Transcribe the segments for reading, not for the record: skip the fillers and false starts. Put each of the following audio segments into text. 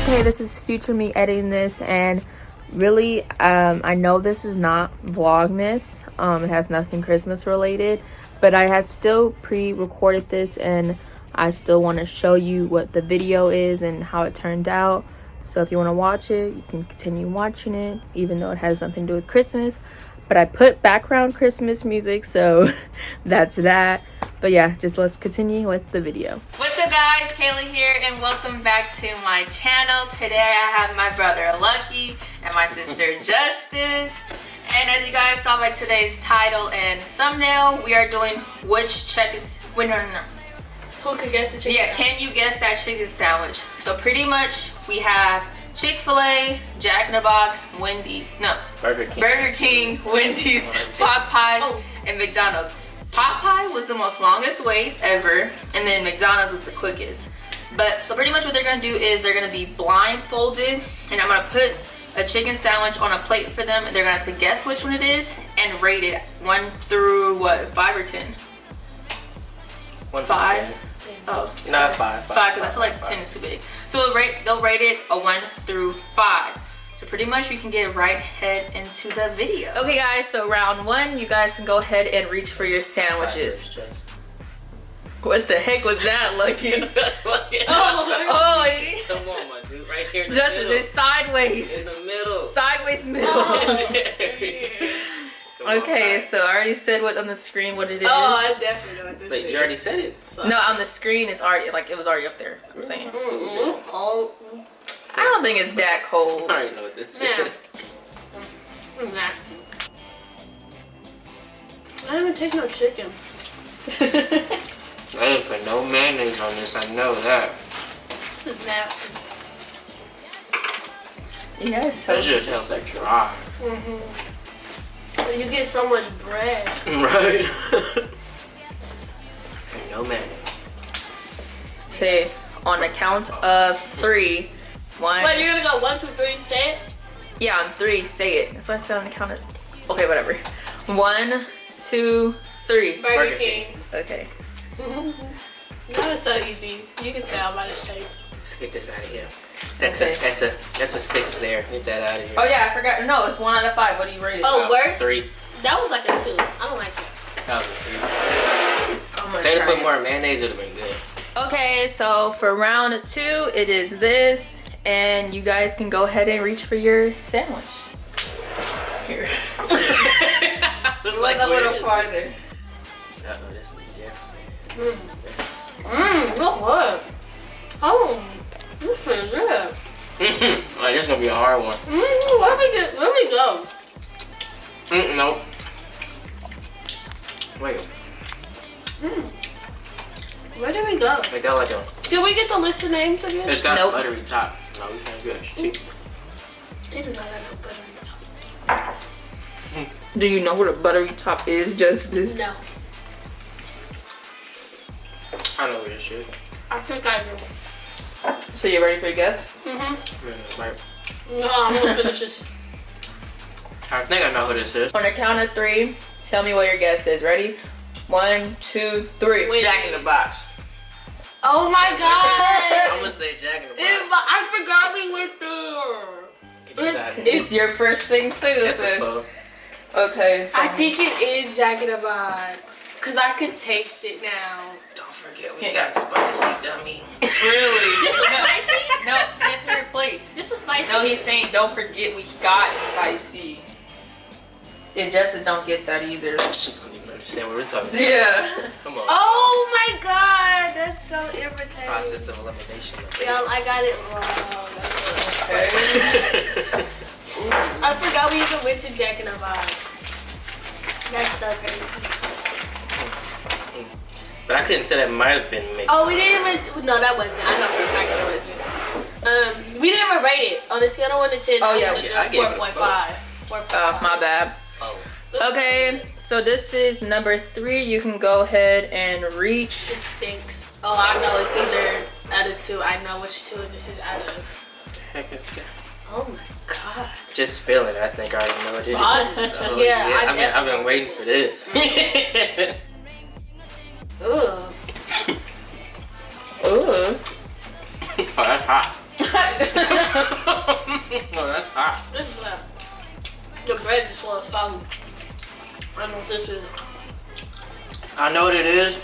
Okay, this is future me editing this, and really, I know this is not Vlogmas. It has nothing Christmas related, but I had still pre-recorded this, and I still want to show you what the video is and how it turned out. So if you want to watch it, you can continue watching it, even though it has nothing to do with Christmas. But I put background Christmas music, so that's that. But yeah, just let's continue with the video. What's up guys, Kaylee here, and welcome back to my channel. Today I have my brother Lucky and my sister Justice. And as you guys saw by today's title and thumbnail, we are doing which chicken... Wait, no. Who could guess the chicken? Yeah, can you guess that chicken sandwich? So pretty much we have Chick-fil-A, Jack in the Box, Wendy's, no, Burger King, Wendy's, Popeyes, and McDonald's. Popeye was the most longest wait ever, and then McDonald's was the quickest. But so pretty much what they're gonna do is they're gonna be blindfolded, and I'm gonna put a chicken sandwich on a plate for them, and they're gonna have to guess which one it is and rate it 1 through what, 5 or 10? 1 5. 10. Oh, Not 5. 5 because I feel like 10 is too big. So they'll rate it a 1 through 5. So pretty much we can get right head into the video. Okay guys, so round 1, you guys can go ahead and reach for your sandwiches. What the heck was that, Lucky? Oh, come on, my dude, right here. Justice, it's sideways. In the middle. Sideways middle. Oh, okay, so I already said what on the screen what it is. Oh, I definitely know what this is. Wait, you already said it. So. No, on the screen it's already like it was already up there. I'm saying. Cold. I don't think it's that cold. I already know what this is. Nah. I haven't taken no chicken. I didn't put no mayonnaise on this, I know that. This is nasty. Yeah, it's so That just helps that dry. You get so much bread. Right? No mayonnaise. Say on the count of 3. 1. Wait, you're gonna go 1, 2, 3 and say it? Yeah, on 3, say it. That's what I said on the count of. Okay, whatever. 1, 2, 3. Burger King. Okay. That was so easy. You can tell by the shape. Let's get this out of here. That's Okay. that's a 6 there. Get that out of here. Oh yeah, I forgot. No, it's 1 out of 5. What do you rate it? Oh, worse? 3. That was like a 2. I don't like it. That was a 3. I'm gonna If they'd try put it. more mayonnaise, it would have been good. Okay, so for round 2, it is this, and you guys can go ahead and reach for your sandwich. Here. What's a little farther? Uh-oh, this is different. Look what? Oh, this is good. Like, this is gonna be a hard one. Let me go. Nope. Wait. Where did we go? They got like a. Did we get the list of names again? It's got Nope. a buttery top. No, we can't do that shit. They do not have no butter on the top. Do you know what a buttery top is, Justice? No. I know what this is. I think I do. So you ready for your guess? Like, No, I'm gonna finish this. I think I know who this is. On the count of 3, tell me what your guess is. Ready? 1, 2, 3. Wait. Jack in the Box. Oh my I'm god! gonna say Jack in the Box. I forgot we went there. Get this out of here. It's your first thing too. That's a So. foe. Okay. So I think it is Jack in the Box. Cause I could taste it now. Don't forget we got spicy, dummy. really? This was spicy? No, that's your plate. This was spicy. No, he's saying don't forget we got spicy. And Justice don't get that either. I don't even understand what we're talking about. Yeah. Come on. Oh my god, that's so irritating. Process of elimination. Y'all, I got it wrong. Okay. I forgot we even went to Jack in the Box. That's so crazy. But I couldn't tell that might have been mixed. Oh, we didn't even. No, that wasn't. I know for a fact that wasn't. We didn't even rate it on a scale of 1 to 10. Oh, yeah, I gave it a 4.5. 4.5. My bad. Oh. Okay, so this is number 3. You can go ahead and reach. It stinks. Oh, I know it's either out of 2. I know which 2 this is out of. What the heck is that? Oh my god. Just feel it. I think I already know what it is. Sauce. So, Yeah, I've been waiting for this. Ugh. Ooh. Oh, that's hot. Oh, that's hot. This is bad. The bread is a little soggy. I don't know what this is. I know what it is.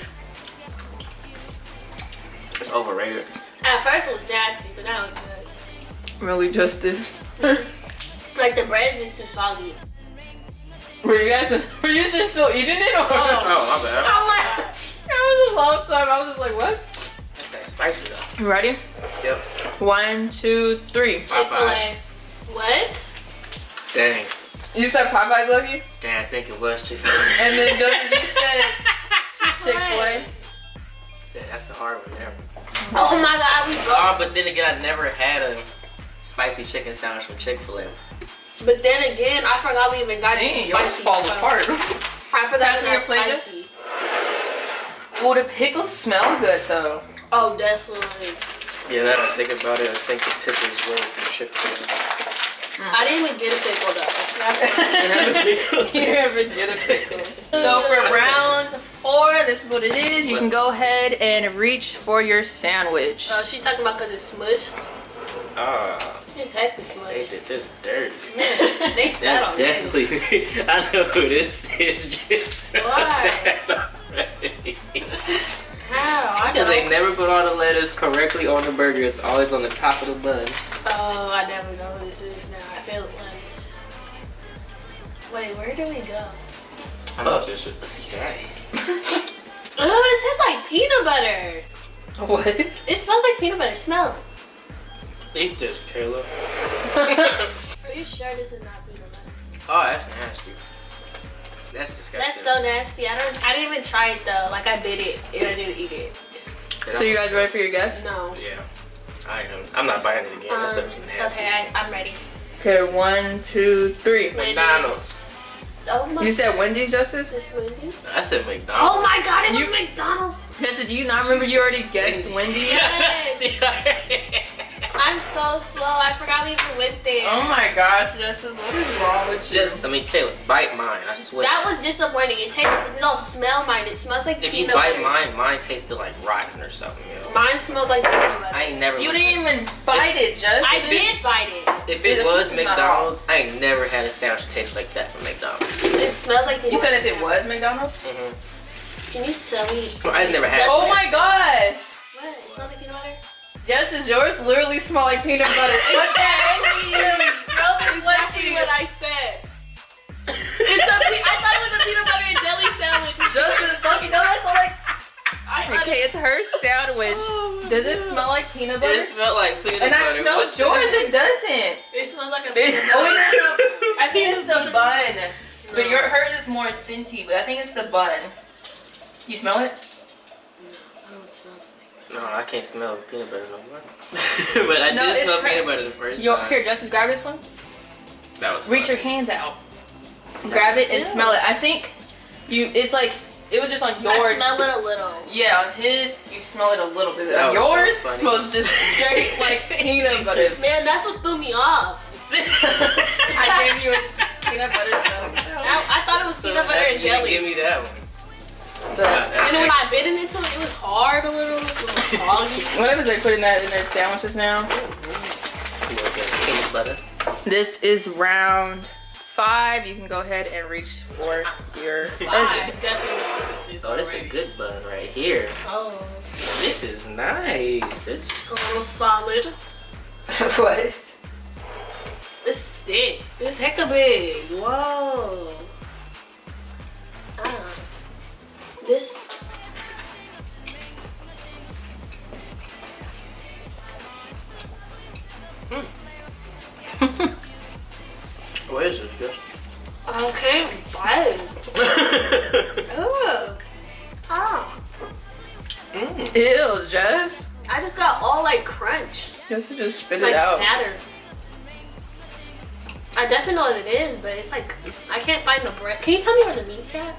It's overrated. At first it was nasty, but now it's good. Really, just this. Like the bread is just too soggy. Were you just still eating it? Or? Oh, my bad. Oh my! That was a long time. I was just like, what? That's spicy though. You ready? Yep. 1, 2, 3. Chick-fil-A. What? Dang. You said Popeyes, love you? Dang, I think it was Chick-fil-A. And then Justin, you said Chick-fil-A. Yeah, that's the hard one there. Oh my god, we broke. Oh, but then again, I never had a spicy chicken sandwich from Chick-fil-A. But then again, I forgot we even got Dang, you yours spicy. fall apart. I forgot Pass we me got your plate, spicy. Well, the pickles smell good though. Oh, definitely. Yeah, now that I think about it, I think the pickles were from Chick-fil-A. I didn't even get a pickle though. You never get a pickle. So for round 4, this is what it is. You can go ahead and reach for your sandwich. Oh, she talking about because it's smushed. Ah, It's heck is they smushed. did this dirty. Yeah, they said That's on this. definitely. I know who this is. Just Why? How? I Because they don't. never put all the letters correctly on the burger. It's always on the top of the bun. Oh, I never know who this is now. I feel lettuce. Wait, where do we go? I know this is. Scary. Oh, this tastes like peanut butter. What? It smells like peanut butter. Smell. Eat this, Kayla. Are you sure this is not peanut butter? Oh, that's nasty. That's disgusting. That's so nasty. I didn't even try it though. Like I bit it and I didn't eat it. So you guys ready for your guess? No. Yeah. I am. I'm not buying it again. That's such nasty. Okay, I'm ready. Okay, 1, 2, 3. McDonald's. Oh my. You said Wendy's, Justice? This Wendy's? I said McDonald's. Oh my god, it was You- McDonald's. Justice, do you not remember you already guessed Wendy's? Yes. I'm so slow. I forgot we even went there. Oh my gosh, Justice, what is wrong with you? Kayla, bite mine. I swear. That was disappointing. It tastes. No, smell mine. It smells like If you peanut bite butter. mine tasted like rotten or something. You know? Mine smells like peanut butter. I ain't never. You went didn't to- even bite it, Justice. I did bite it. If it Yeah, was this is not McDonald's, I ain't never had a sandwich taste like that from McDonald's. It smells like peanut You said butter. if it was McDonald's? Mm-hmm. Can you tell me? I just never had. Oh my gosh! What? It smells like peanut butter? Justice, yours literally smell like peanut butter. Exactly. It smells exactly what I said. It's a I thought it was a peanut butter and jelly sandwich. Justice, fucking no, that's like. I thought Okay, it's her sandwich. Does it smell like peanut butter? It smelled like peanut And butter. I smelled What's yours, that? it doesn't. it smells like a peanut Oh, butter. no, no. I think it's the bun. But No. hers is more scenty, but I think it's the bun. You smell it? I don't smell it. No, I can't smell peanut butter no more. But I No, did it's smell cra- peanut butter the first Yo, time. here, Justin, grab this one. That was Reach your funny. hands out. Grab it and Ew. smell it. I think it's like, it was just on I yours. smell it a little. Yeah, on his, you smell it a little bit. That On was so yours funny. smells just straight like peanut butter. Man, that's what threw me off. I gave you a peanut butter jelly. I thought it was So peanut butter happy and you jelly. Give me that one. But And then when I bit into it, it was hard a little. It was soggy. what was they putting that in their sandwiches now? You want that peanut butter? This is round 5. You can go ahead and reach for your I definitely know what this is. Oh, this is a already. good bun right here. Oh, This is nice. This it's a little solid. What? This thick. This hecka big. Whoa. This. What is it? Just Okay, bite. Ooh. Oh. Ew, Jess. I just got all like crunch. Guess you just spit Like it out. batter. I definitely know what it is, but it's like I can't find the bread. Can you tell me where the meat's at?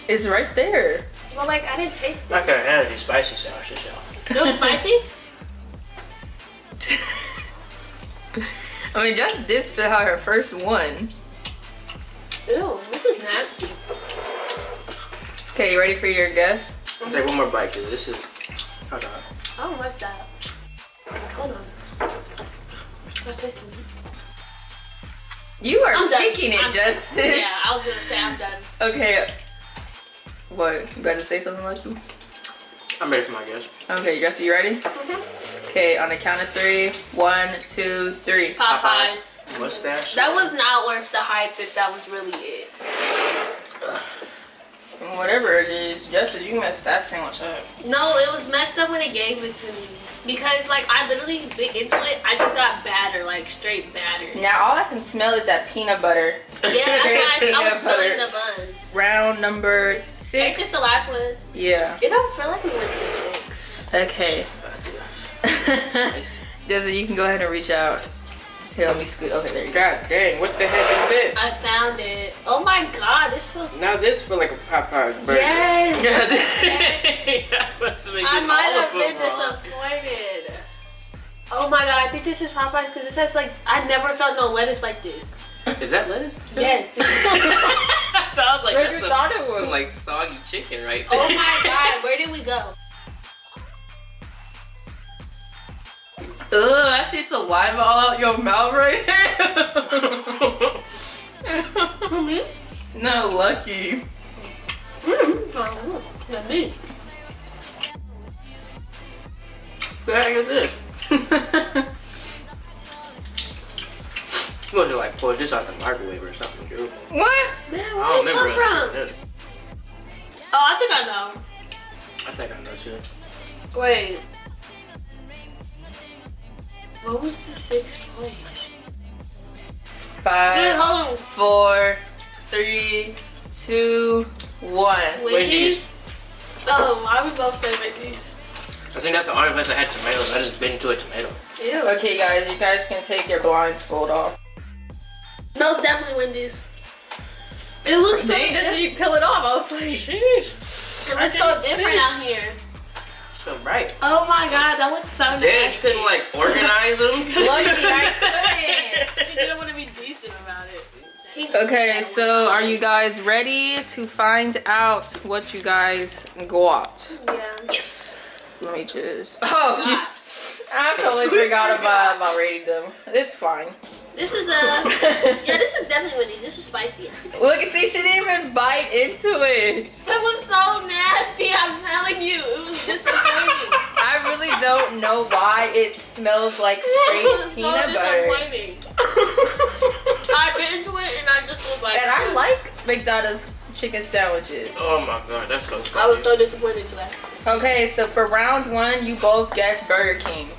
It's right there. Well, like I didn't taste I it. can't handle these spicy sandwiches, y'all. It looks spicy. I mean, Jess did spit out her first one. Ew, this is nasty. Okay, you ready for your guess? I'll take one more bite because this is. Hold on. I don't like that. Hold on. What's this? You are I'm done. picking it, I'm Justice. done. Yeah, I was gonna say I'm done. Okay. What? You better say something, Lucky? I'm ready for my guess. Okay, Jesse, you ready? Okay, on the count of 3. 1, 2, 3. Popeyes. Mustache. That was not worth the hype if that was really it. Whatever it is, Justice, you messed that sandwich up. No, it was messed up when they gave it to me. Because, like, I literally bit into it. I just got batter, like, straight batter. Now all I can smell is that peanut butter. Yeah, that's why I was Peanut filling butter. the bun. Round number 6. Ain't this the last one? Yeah. It don't feel like we went through 6. Okay. Spicy. Jesse, you can go ahead and reach out. Here, let me scoot. Okay, there you go. God dang, what the heck is I this? found it. Oh my god, this was... Now this feel like a Popeye's burger. Yes! I might have been disappointed. Oh my god, I think this is Popeyes because it says like, I never felt no lettuce like this. Is that lettuce? Yes. This is... I was like, Where you thought it was? some like soggy chicken right there. Oh my god, where did we go? Ugh, I see saliva all out your mouth right Who, me? here. No, Lucky. Not me. What the heck is this? You must have like pulled this out the microwave or something, dude. What? Man, I where don't did this remember come from? this. Oh, I think I know. I think I know too. Wait. What was the 6th place? 5, Wait, hold on. 4, 3, 2, 1. Wendy's? Oh, why we both say Wendy's? I think that's the only place I had tomatoes. I just bit into a tomato. Ew. Okay, guys, you guys can take your blindfold off. No, it's definitely Wendy's. It looks so Dang, different. you peel it off. I was like, Sheesh. It looks so different out here. So bright. Oh my god, that looks so Dad nasty. couldn't like organize them. Lucky, I couldn't. You didn't want to be decent about it. Okay, so are you guys ready to find out what you guys got? Yeah. Yes. Let me just. Oh, I totally forgot about rating them. It's fine. This is yeah, this is definitely Wendy's. This is spicy. Look, see, she didn't even bite into it. It was so nasty, I'm telling you. It was disappointing. I really don't know why it smells like It straight was so peanut butter. disappointing. I bit into it and I just was like... And I like McDonald's chicken sandwiches. Oh my god, that's so funny. I was so disappointed today. Okay, so for round 1, you both guessed Burger King.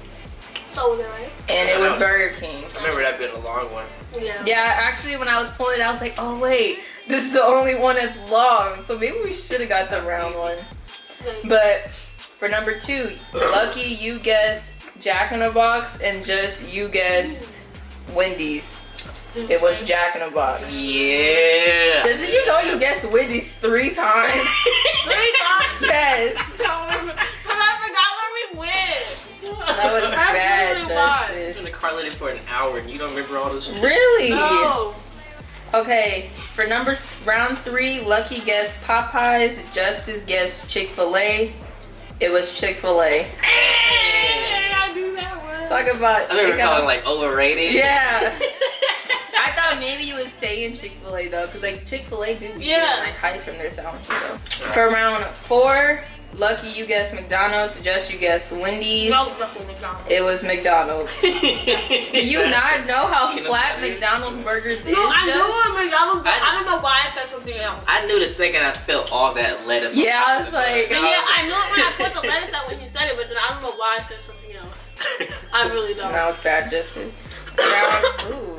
So was it right? And it was Burger King. I remember that being a long one. Yeah. Yeah, actually, when I was pulling it, I was like, oh wait, this is the only one that's long. So maybe we should have got the round one. But for number 2, Lucky, you guessed Jack in the Box, and just you guessed Wendy's. It was Jack in the Box. Yeah. Did you know you guessed Wendy's 3 times? 3 times? Yes. Because I forgot where we went. That was That's bad, really why. I was in Justice. the car lady for an hour and you don't remember all this shit. Really? No. Okay, for round 3, Lucky guessed Popeyes, Justice guessed Chick-fil-A. It was Chick-fil-A. Hey, I knew that one. Talk about. I remember calling like overrated. Yeah. I thought maybe you would stay in Chick-fil-A though, because like Chick-fil-A do Yeah. like hype from their sandwiches though. For round 4, Lucky, you guessed McDonald's. Just you guessed Wendy's. No, definitely McDonald's. It was McDonald's. Do you not know how Peanut flat butter. McDonald's burgers is? No, I knew Just? it was McDonald's, but I don't know why I said something else. I knew the second I felt all that lettuce. on Yeah, top I of was the like- burger. And yeah, I knew it when I put the lettuce out when he said it, but then I don't know why I said something else. I really don't. That was bad, Justice. Ooh.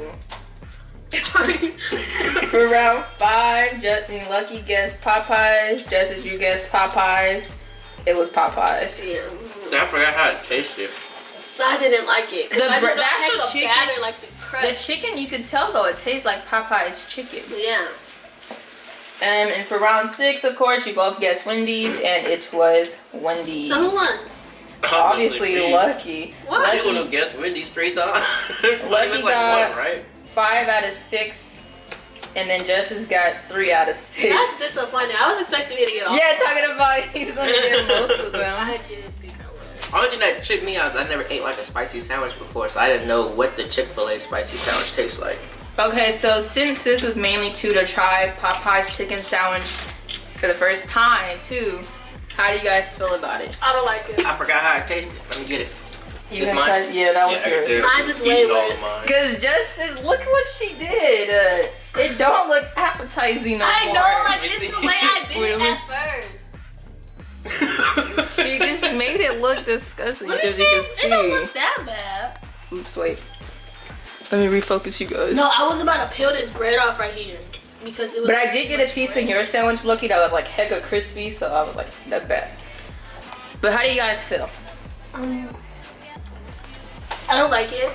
For round 5, Justin Lucky guessed Popeyes. Justice, you guessed Popeyes. It was Popeyes. Yeah. I forgot how it tasted. I didn't like it. 'Cause The I just br- don't the have actual the chicken- batter like the crust. The chicken, you can tell though, it tastes like Popeyes chicken. Yeah. And for round 6, of course, you both guessed Wendy's, and it was Wendy's. So who won? Obviously, me. Lucky. Why? I would Lucky have guessed Wendy's 3 times. Lucky was got- like 1, right? 5 out of 6, and then Justice got 3 out of 6. That's disappointing. I was expecting me to get all. Yeah, talking about he was gonna get most of them. I didn't think I would. Only thing that tripped me out is I never ate like a spicy sandwich before, so I didn't know what the Chick-fil-A spicy sandwich tastes like. Okay, so since this was mainly to try Popeye's chicken sandwich for the first time too, how do you guys feel about it? I don't like it. I forgot how it tasted. Let me get it. You gonna try? Yeah, that was yours. Mine's just way worse. Cause just look what she did. It don't look appetizing no more. I know, like this is the way I did it at first. She just made it look disgusting. Let me because you can see. see. It don't look that bad. Oops, wait. Let me refocus you guys. No, I was about to peel this bread off right here because it was. But I did get a piece in your sandwich, Lucky, that was like hecka crispy, so I was like, that's bad. But how do you guys feel? I don't like it.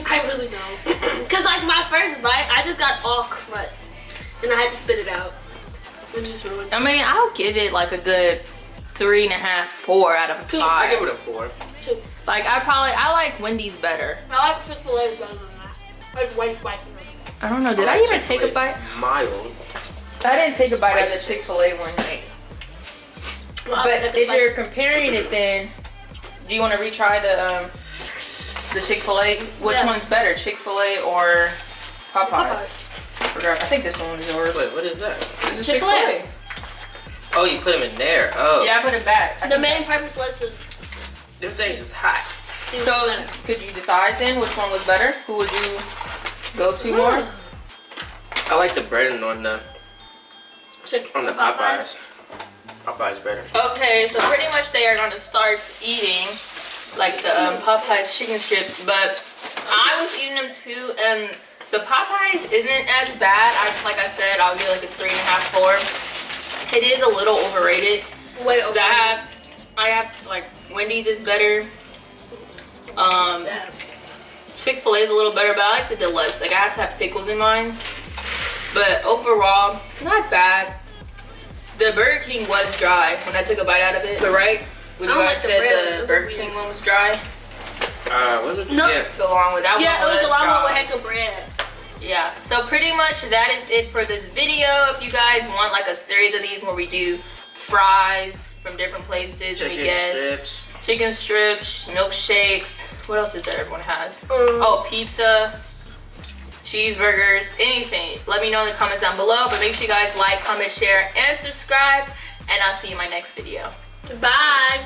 I really don't. Cause like my first bite, I just got all crust, and I had to spit it out. It just ruined it. I mean, I'll give it like a good 3.5, 4 out of 5. I give it a 4. 2. Like I like Wendy's better. I like Chick-fil-A better than that. It's way spicier. I don't know. Did I even take a bite? Mild. I didn't take a bite of the Chick-fil-A one. Well, But if you're comparing it, then do you want to retry the Chick-fil-A? Which one's better, Chick-fil-A or Popeyes? I think this one was yours. Wait, what is that? This is Chick-fil-A. Chick-fil-A. Oh, you put them in there. Oh. Yeah, I put it back. The main purpose was to This thing is hot. see So what's better. could you decide then which one was better? Who would you go to more? I like the bread on the Chick-fil-A. Popeyes. Popeyes better. Okay, so pretty much they are going to start eating like the Popeyes chicken strips, but I was eating them too, and the Popeyes isn't as bad. Like I said, I'll give like a 3.5, 4. It is a little overrated. Way 'Cause overrated. I have like Wendy's is better. Chick-fil-A is a little better, but I like the deluxe. Like I have to have pickles in mine. But overall, not bad. The Burger King was dry when I took a bite out of it. But right? When you I don't guys like the said bread. the Burger King one was dry. Was it? No. Yeah. The long one, that Yeah, one it was the long dry. one with heck of bread. Yeah, so pretty much that is it for this video. If you guys want like a series of these where we do fries from different places, and we guess Strips. chicken strips, milkshakes, what else is there everyone has? Oh, pizza, cheeseburgers, anything. Let me know in the comments down below, but make sure you guys like, comment, share, and subscribe, and I'll see you in my next video. Bye.